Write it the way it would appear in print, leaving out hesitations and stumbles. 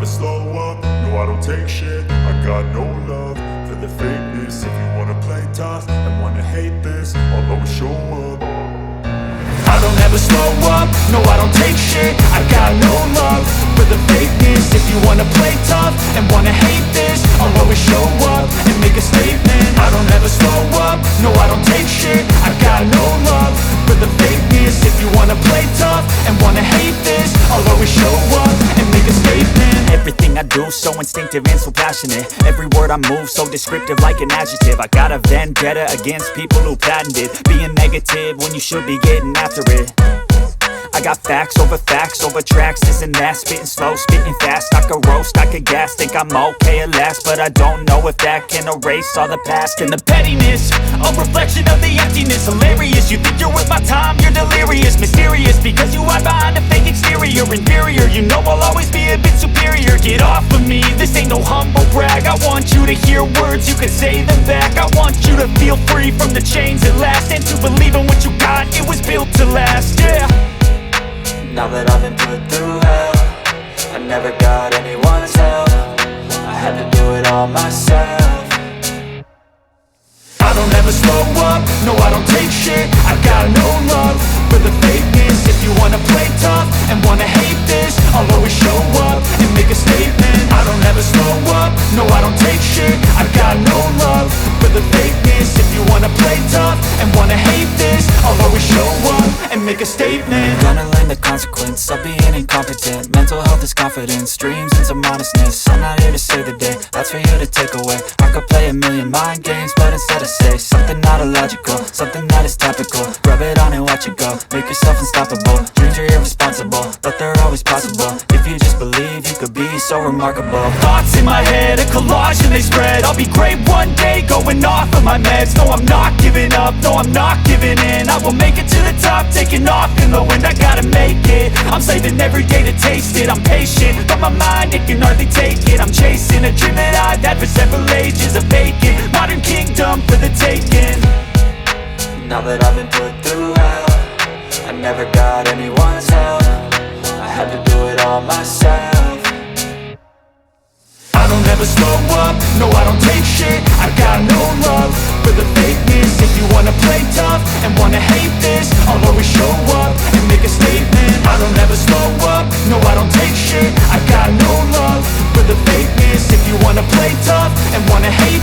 slow up, no I don't take shit. I got no love for the fakeness. If you wanna play tough and wanna hate this, I'll always show up. I don't ever slow up, no I don't take shit. I got no love for the fakeness. If you wanna play tough and wanna hate this, I'll always show up and make a statement. I don't ever slow up, no I don't take shit. I got no love for the fakeness. If you wanna play tough and wanna hate this, I'll always show up and make a statement. Everything I do so instinctive and so passionate. Every word I move so descriptive like an adjective. I got a vendetta against people who patented being negative when you should be getting after it. I got facts over tracks, this and that. Spitting slow, spitting fast, I could roast, I could gas. Think I'm okay at last, but I don't know if that can erase all the past. And the pettiness, a reflection of the emptiness. Hilarious, you think you're worth my time, you're delirious. Mysterious, because you hide behind a fake exterior. Inferior, you know I'll always be a bit superior. Get off of me, this ain't no humble brag. I want you to hear words, you can say them back. I want you to feel free from the chains at last, and to believe in what you got, it was built to last, yeah. Now that I've been put through hell, I never got anyone's help. I had to do it all myself. I don't ever slow up, no I don't take shit. I got no love for the fakeness. If you wanna play tough and wanna hate this, I'll always show up and make a statement. I don't ever slow up, no I don't take shit. I got no love for the fakeness. If you wanna play tough and wanna hate this, I'll always show up and make a statement. Gonna learn the consequence of being incompetent. Mental health is confidence, dreams and some honestness. I'm not here to save the day, that's for you to take away. I could play a million mind games, but instead I say something not illogical, something that is topical. Rub it on and watch it go, make yourself unstoppable. Dreams are irresponsible, but they're always possible. If you just believe, you could be so remarkable. Thoughts in my head, a collage and they spread. I'll be great one day, going off of my meds. No, I'm not giving up, no, I'm not giving in. I will make it to the top, taking off in the wind. I gotta make it, I'm saving every day to taste it. I'm patient, but my mind, it can hardly take it. I'm chasing a dream that I've had for several ages. A vacant, modern kingdom for the taking. Now that I've been put through hell, I never got anyone's help. I had to do it all myself. I don't ever slow up, no I don't take shit. I got no love for the fakeness. If you wanna play tough and wanna hate this, I'll always show up and make a statement. I don't ever slow up, no I don't take shit. I got no love for the fakeness. If you wanna play tough and wanna hate